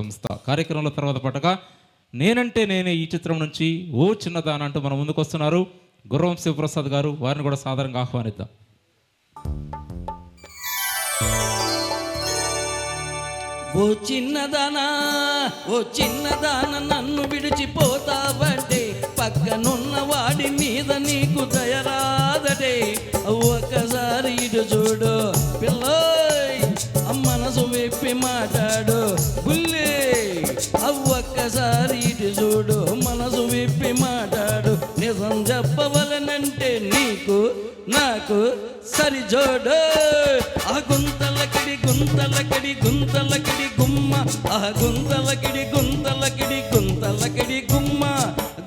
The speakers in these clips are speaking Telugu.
సంస్థ కార్యక్రమంలో తర్వాత పట్టగా నేనంటే నేనే ఈ చిత్రం నుంచి ఓ చిన్నదాన అంటూ మన ముందుకు వస్తున్నారు గుర్రం శివప్రసాద్ గారు. వారిని కూడా సాధారణంగా ఆహ్వానిద్దాం. ఓ చిన్నదానా నన్ను విడిచిపోతావంటే పక్కనున్న వాడి మీద నీకు దయరాదటే. ఒక్కసారి ఇటు చూడు పిల్లోయ్, మనసు విప్పి మాట్లాడు బుల్లే. ఒక్కసారి ఇటు చూడు మనసు విప్పి మాట్లాడు. నిజం చెప్పవలనంటే నీకు నాకు సరి జోడు. ఆ గుంతలకిడి గుంతలకిడి గుంతలకిడి గుమ్మ, ఆ గుంతలకిడి గుంతలకిడి గుంతలకిడి గుమ్మ,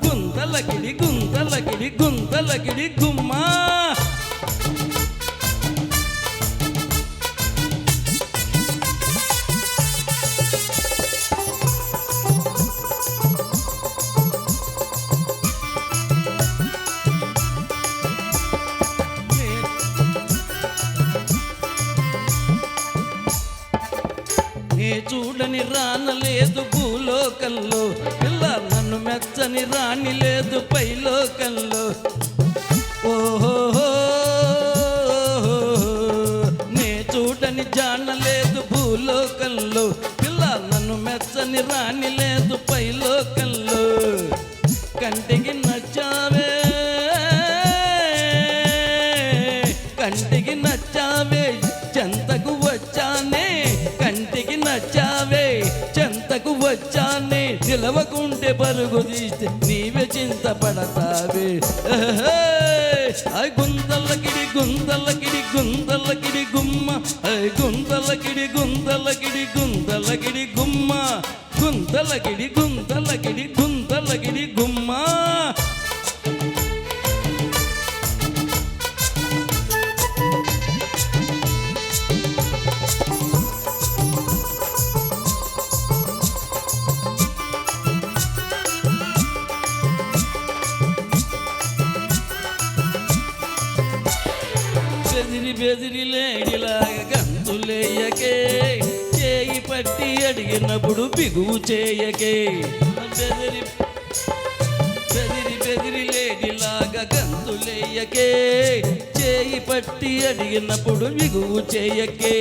గుంతలకిడి గుంతలకిడి గుంతలకిడి గుమ్మ. చూడని రానలేదు భూలోకంలో, పిల్ల నన్ను మెచ్చని రాణి లేదు పైలోకంలో. ఓహో నే చూడని జానలేదు భూలోకంలో, పిల్ల నన్ను మెచ్చని రాణి లేదు పైలోకంలో. కంటికి నచ్చావే కంటికి నచ్చావే చెంతకు వచ్చానే, కంటికి నచ్చావే చెంతకు వచ్చానే. నిలవకుంటే పరుగు తీస్తే నీవే చింతపడతావే. గుంతలకిడి గుంతలకిడి గుంతలకిడి గుమ్మ, గుంతలకిడి గుంతలకిడి గుంతలకిడి గుమ్మ, గుంతలకిడి గుంతలకిడి గుంతలకిడి గుమ్మ. బెదిరి లేడిలాగా గంతులేయకే, చేయి పట్టి అడిగినప్పుడు బిగువు చేయకే. బెదిరి లేడిలాగా గంతులేయకే, చేయి పట్టి అడిగినప్పుడు బిగువు చేయకే.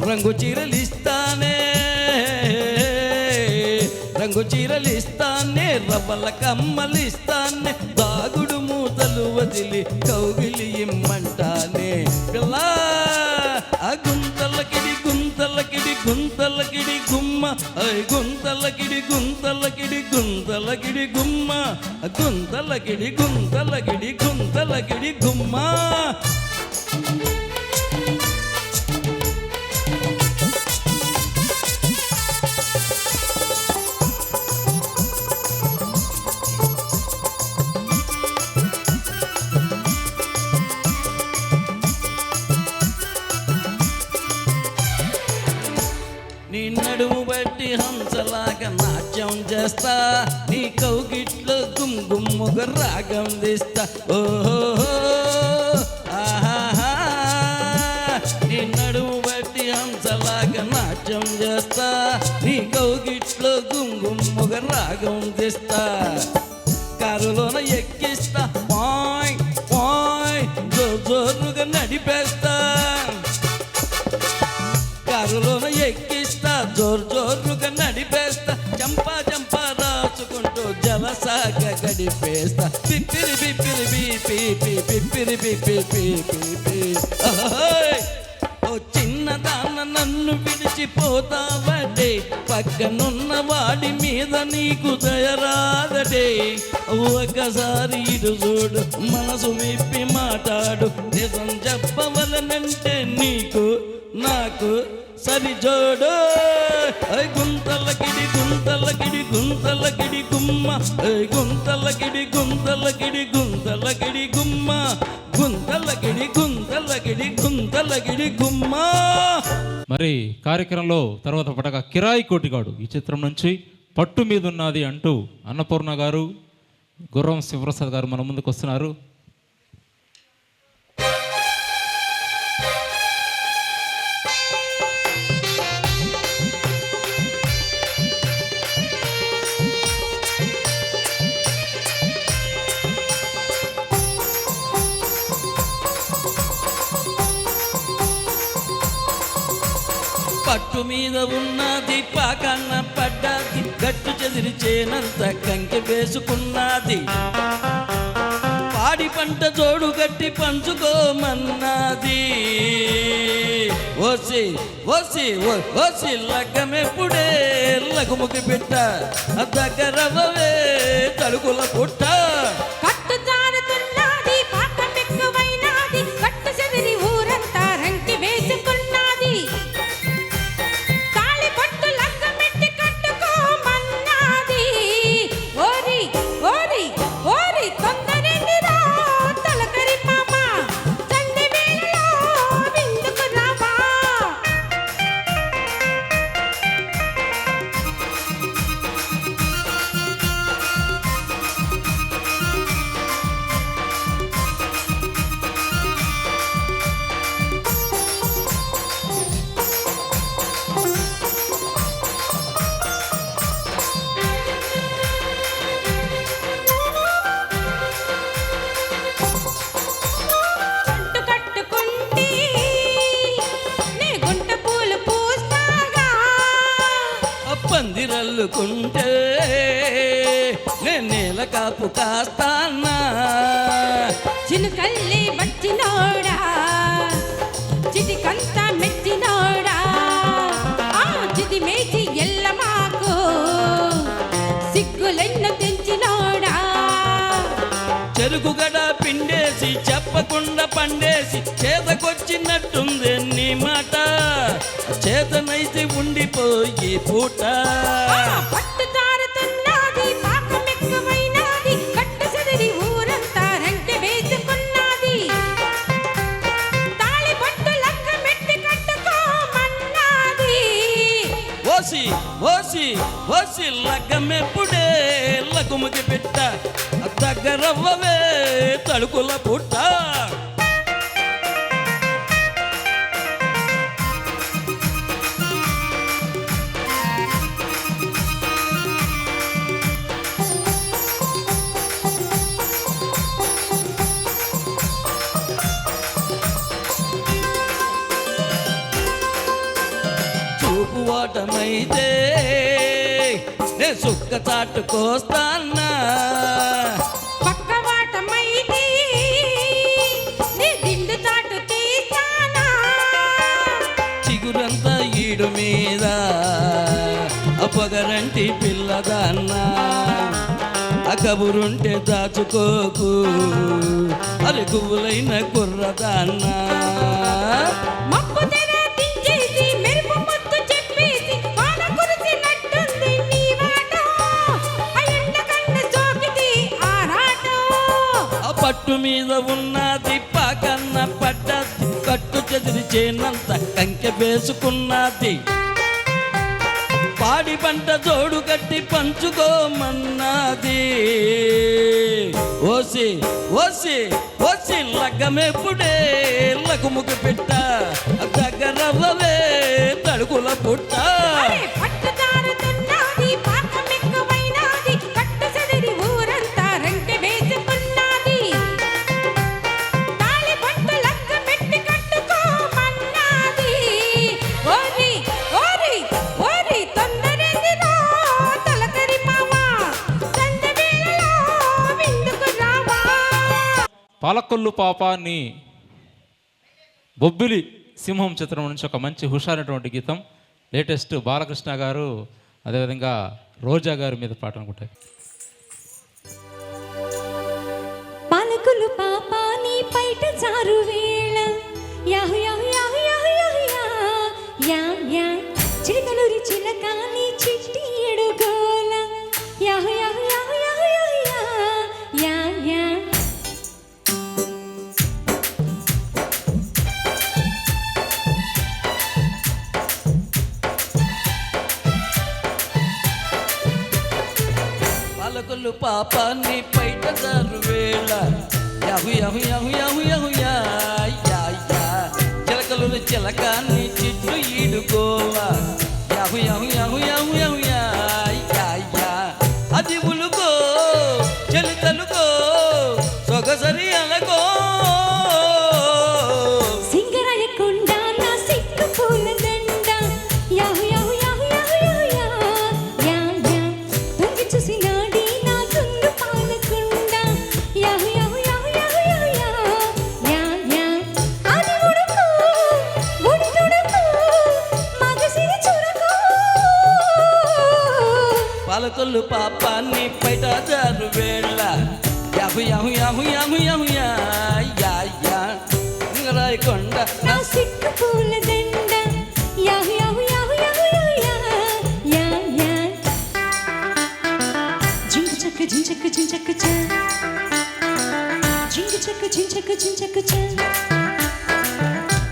రంగు చీరలిస్తానే రంగు చీరలిస్తానే, రవ్వల కమ్మలిస్తానే, దాగుడు మూతలు వదిలి కౌగిలి ఇమ్మంటానే. పిల్లా ఆ గుంతలకిడి గుంతలకిడి గుంతలకిడి గుమ్మ, గుంతలకిడి గుంతలకిడి గుంతలకిడి గుమ్మ, గుంతలకిడి గుంతలకిడి గుంతలకిడి గుమ్మ. నీ నడుము బట్టి హంసలాగా నాట్యం చేస్తా, నీ కౌగిట్లో గుమ్గుమ్ముగా రాగం తీస్తా. ఓహో ఆహా నీ నడుము బట్టి హంసలాగా నాట్యం చేస్తా, నీ కౌగిట్లో గుమ్గుమ్ముగా రాగం తీస్తా. కారులోన ఎక్కిస్తా పాయ్ పాయ్, జోరుగా నడిపేస్తా. కారులోన ఎక్కిస్తా జోరుగా నడిపేస్తా. చంపా చంపా రాసుకుంటూ జలసాగా గడిపేస్తా. పిప్పిరి పిప్పిరి పీపీ పిప్పిరి పిప్పి పీపీ. ఓ చిన్నదాన నన్ను విడిచిపోతావటే, పక్కనున్న వాడి మీద నీకు దయరాదటే. ఒకసారి ఇటు చూడు మనసు విప్పి మాట్లాడు. నిజం చెప్పవలనంటే నీకు నాకు సరి జోడు. గుంతలకిడి గుంతలకిడి గుంతలకిడి గుమ్మ, గుంతలకిడి గుంతలకిడి గుంతలకిడి గుమ్మ, గుంతలకిడి గుంతలకిడి గుంతలకిడి గుమ్మ. మరి కార్యక్రమంలో తర్వాత పట్టగా కిరాయి కోటిగాడు ఈ చిత్రం నుంచి పట్టు మీద ఉన్నది అంటూ అన్నపూర్ణ గారు గుర్రం శివప్రసాద్ గారు మన ముందుకు వస్తున్నారు. మీద ఉన్నది పాకన్న పడ్డది గట్టు చెదిరిచేనంత కంకె వేసుకున్నది పాడి పంట జోడు గట్టి పంచుకోమన్నది ఓసి ఓసి ఓసి లగ్గమెప్పుడే లగుముకి పెట్ట దగ్గరవే తలుకుల పుట్ట కట్టు జారుతున్నది పాకం ఎక్కువైనది కట్టు చెదిరి ఊరంతా రంకి వేసుకున్నది తాళి పట్టు లగ్గమెట్టి కట్టుకోమన్నది ఓరి ఓరి ఓరి తొందరెందిరా తలకరి మామ సంధి వేళలో విందుకు రావా జంటు కట్టుకుంటే నే గుంట పూలు పూస్తాగా పందిరల్లుకుంటే నేను నేల కాపు కాస్తానా చినుకల్లి వచ్చినోడా చిటికంత మెచ్చినోడా ఆ చిటి మేచి ఎల్ల మాకు సిగ్గులెన్ను తెంచినోడా చెరుకుగడ పిండేసి చెప్పకుండా పండేసి చేతకొచ్చినట్టుంది నీ మాట చేతనైతే ఉండిపోయి పూట పట్టు జారుతున్నది పాకం ఎక్కువైనది కట్టు చెదిరి ఊరంతా రంకె వేసుకున్నది తాళి పట్టు లగ్గమెట్టి కట్టుకోమన్నది ఓసి ఓసి ఓసి లగ్గమెప్పుడే లగుముకి పెట్ట దగ్గరవ్వవే తలుకుల పుట్ట చూపు ఓటమైతే నే సుక్క చాటుకోస్తానా పక్కవాటమైతే నీ దిండు చాటు తీస్తానా చిగురంతా ఈడు మీద అపగరంటి పిల్లదాన్నా ఆ కబురుంటే దాచుకోకు అరే గువ్వులైన కుర్రదాన్నా మబ్బు తెర దించేసి మెరుపు ముద్దు చెప్పేసి వాన కురిసినట్టుంది నీ మాట ఆ ఎండ కన్ను సోకిది ఆరాటం ఆ పట్టు మీద ఉన్నది పాకన్న పడ్డది కట్టు చెదిరిచేనంత కంకె వేసుకున్నది పాడి పంట జోడు కట్టి పంచుకోమన్నది ఓసి ఓసి ఓసి లగ్గమెప్పుడే లగుముకి పెట్ట దగ్గరవే తడుకుల పుట్ట అరే పట్టు జారుతున్నది పాకం ఎక్కువైనది కట్టు చెదిరి ఊరంతా రంకె వేసుకున్నది తాళి పట్టు లగ్గమెట్టి కట్టుకోమన్నది ఓరి ఓరి ఓరి తొందరెందిరా తలకరి మామ సంధి వేళలో విందుకు రావా పాలకొల్లు పాపాన్ని బొబ్బిలి సింహం చిత్రం నుంచి ఒక మంచి హుషారైనటువంటి గీతం లేటెస్ట్ బాలకృష్ణ గారు అదేవిధంగా రోజా గారి మీద పాట అనుకుంటాయి. పాలకులు పాపాని పైట జారు వేళ యాహు యాహు యాహు యాహు యాహు యా యా యా చిలకలూరి చిలకాని చిట్టి ఎడుగోల యాహు యాహు యాహు యాహు యాహు యా యా యా పాలకొల్లు పాపాన్ని పైట జారు వేళ యాహు యాహు యాహు యాహు యాహు యా యా యా చిలకలు చిలకాన్ని చిట్టు ఈడుకోవ యాహు యాహు యాహు యాహు యాహు యా యా యా అది ఉలుకో చెలితలుకో సొగసరి అలకో సింగరాయ కొండ నా సిక్కు పూల దండ యాహు పాలకొల్లు పాపాన్ని బయట జారు వేళ యాహు యాహు యాహు యాహు యాహు యా యా యా రాయకొండ నా సిక్కు పూల దండ యాహు యాహు యాహు యాహు యాహు యా యా యా జింగు చక్క జించక్క జించక్క చా జింగు చక్క జించక్క జించక్క చా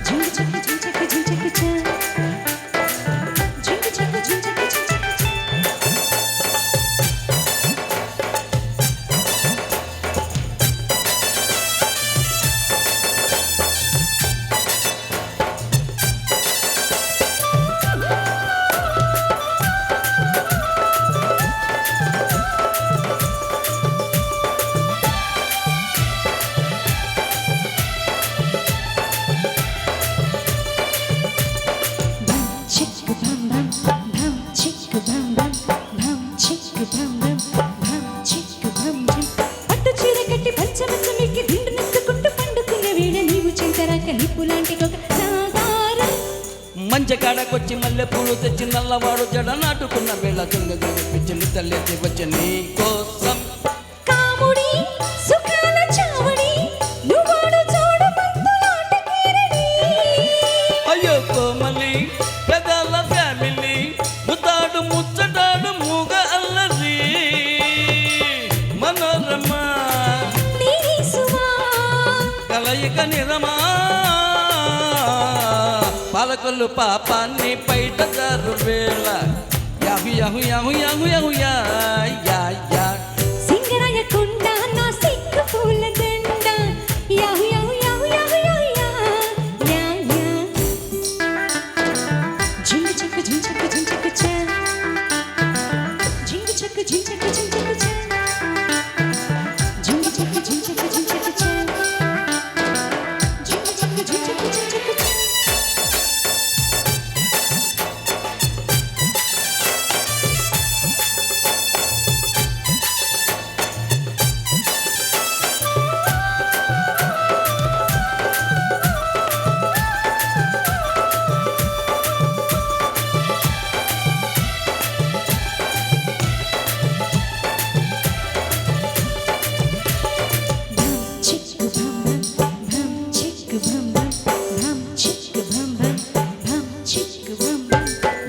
జింగు చక్క జించక్క జించక్క చా జింగు చక్క జించక్క జించక్క చా పట్టు చీర కట్టి పంచమచ్చమికి దిండు నెత్తుకుంటూ పండుకున్న వేళ నీవు చింతరాక నిప్పు లాంటి ఒక సాగారం మంచి కాడకొచ్చి మల్లె పూలు తెచ్చి నల్లవాడు జడ నాటుకున్న వేళ తుంగ పిచ్చిని తల్లెత్తి వచ్చి నీ కోసం కాముడి సుఖాల చావడి నువ్వాడు చూడు పంతులాట కేరడి అయ్యో కోమలి పెదాల ఫ్యామిలీ ముద్దాడు ముచ్చటాడు మూగ అల్లరి మనోరమ నీ సుమా కలయిక నిరమా పాలకొల్లు పాపాన్ని బయట జారు వేళ యాహు యాహు యాహు యాహు యాహు యా యా యా సింగరాయ కొండ నా సిక్కు పూల దండ యాహు యాహు యాహు యాహు యాహు యా యా యా జింగు చక్క జించక్క జించక్క చా జింగు చక్క జించక్క జించక్క చా జింగు చక్క జించక్క జించక్క చా జింగు చక్క జించక్క జించక్క చా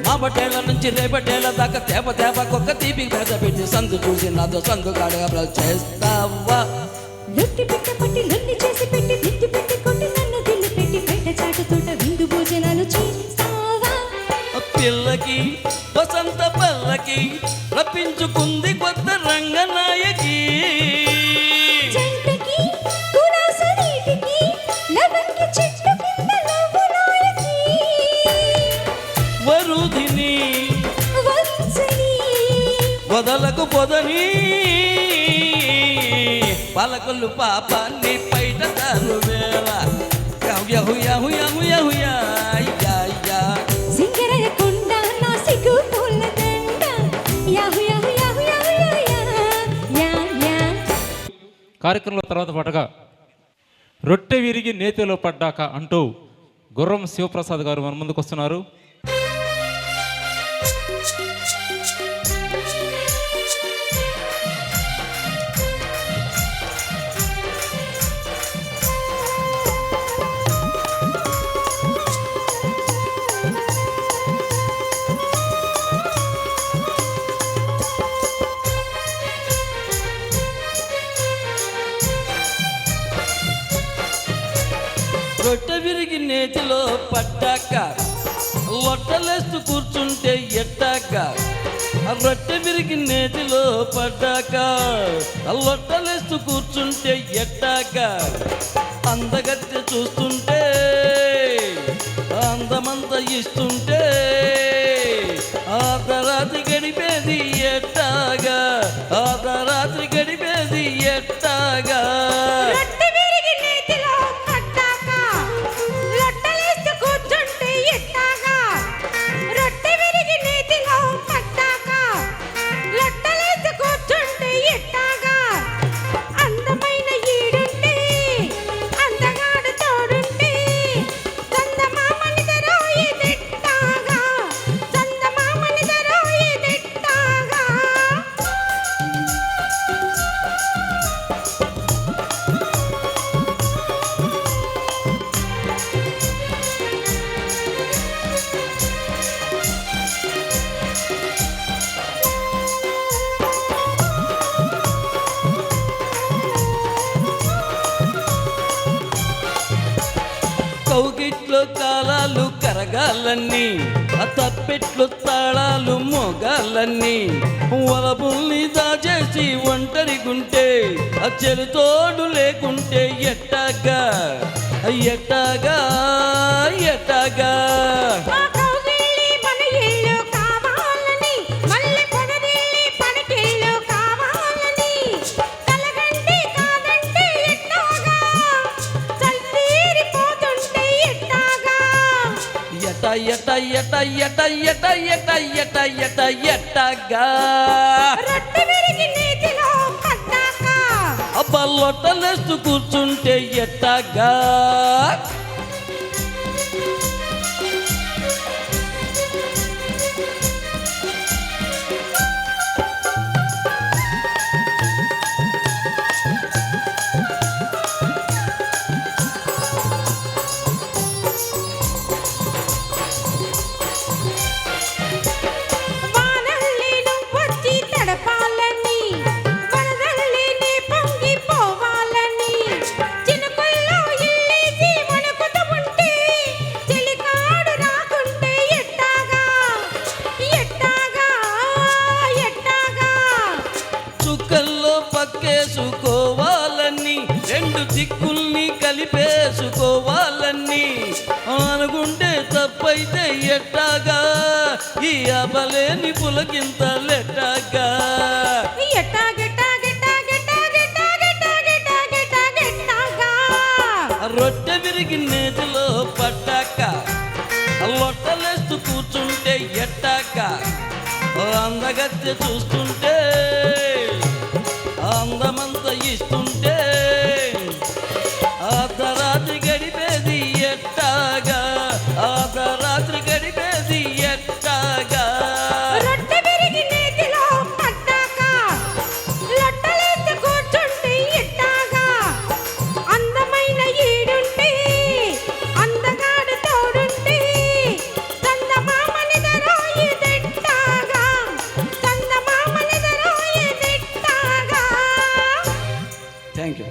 మా బట్టేళ్ల నుంచి రేపటేళ్ల దాకా తేప తేపకొక్క తీపి పేద పెట్టి సందు చూసి నాతో సందు కాడగా చేస్తావా లొట్టి పెట్ట పట్టి లొల్లి చేసి పెట్టి దిద్దు పెట్టి కొట్టి నన్ను దిల్లు పెట్టి బయట చాటు తోట విందు భోజనాలు చేస్తావా పిల్లకి వసంత పల్లకి రప్పించుకుంది కొత్త రంగనాయకి జంటకి కులాస నీటికి లవంగి చెట్టు కింద లవ్వులాయకి వరుధిని వంచని వదలకు పొదని పాలకొల్లు పాపాన్ని బయట తాను వేళ యాహు యాహు యాహు యాహు యా యా యా సింగరాయ కొండ నా సిగ్గు పూల దండ యాహు యాహు యాహు యాహు యాహు యా యా యా కార్యక్రమంలో తర్వాత పాటగా రొట్టె విరిగి నేతిలో పడ్డాక అంటూ గుర్రం శివప్రసాద్ గారు మన ముందుకు వస్తున్నారు. రొట్టె విరిగి నేతిలో పడ్డాక లొట్టలేస్తూ కూర్చుంటే ఎట్టాక రొట్టె విరిగి నేతిలో పడ్డాక లొట్టలేస్తూ కూర్చుంటే ఎట్టాక అందగత్తె చూస్తుంటే అందమంతా ఇస్తుంటే ఆదరాత్రి గడిపేది ఎట్టాగా ఆదరాత్రి గడిపేది ఎట్టాగా రొట్టె విరిగి నేతిలో పడ్డాక లొట్టలేస్తూ కూర్చుంటే ఎట్టాగా రొట్టె విరిగి నేతిలో పడ్డాక లొట్టలేస్తూ కూర్చుంటే ఎట్టాగా అందమైన ఈడుంటే అందగాడు తోడుంటే చందమామని దరోయి దిట్టాగా చందమామని దరోయి దిట్టాగా కౌగిట్లో కాలాలు కరగాలన్నీ ఆ తప్పెట్లు తాళాలు మోగాలన్నీ వలపుల్ని దాచేసి ఒంటరిగుంటే ఆ చెలుతోడు లేకుంటే ఎట్టాగా ఎట్టాగా ఎట్టాగా ఆ కౌగిలి మన ఇల్లు కావాలని, మల్లె పొదరిల్లి పడకిల్లు కావాలని, కలగంటి కాదంటే ఎట్టాగా, చల్లీరిపోతుంటే ఎట్టాగా. ఎట ఎట ఎట ఎట ఎట ఎట ఎట ఎట ఎట్టాగా రొట్టె విరిగి నీటిలో పడ్డాక, అబ్బా లొట్టలేస్తూ కూర్చుంటే ఎట్టాగా వానల్లి నువ్వొచ్చి తడపాలని, వరదల్లి నీ పొంగిపోవాలని, చినుకుల్లో ఇల్లేసి వణుకుతూ ఉంటే, చెలికాడు రాకుంటే ఎట్టాగా ఎట్టాగా ఎట్టాగా. చుక్కల్లో పక్కేసుకోవాలని రెండు దిక్కుల్ని కలిపేసుకోవాలని అనుకుంటే తప్పైతే ఎట్టాగా ఈ అబలేని పులకింతలెట్టాగా ఎట్టాగా. రొట్టె విరిగి నేతిలో పట్టాక లొట్టలేస్తూ కూర్చుంటే ఎట్టాక అందగత్తె చూస్తుంటే అందమంతా ఇస్తుంటే అర్ధరాత్రి గడిపేది ఎట్టాగా అర్ధరాత్రి గడిపేది ఎట్టాగా రొట్టె విరిగి నేతిలో పడ్డాక, లొట్టలేసి కూర్చుంటే ఎట్టాగా, అందమైన ఈడుంటే, అందగాడు తోడుంటే, చందమామనిదరోయిదెట్టాగా, చందమామనిదరోయిదెట్టాగా. Thank you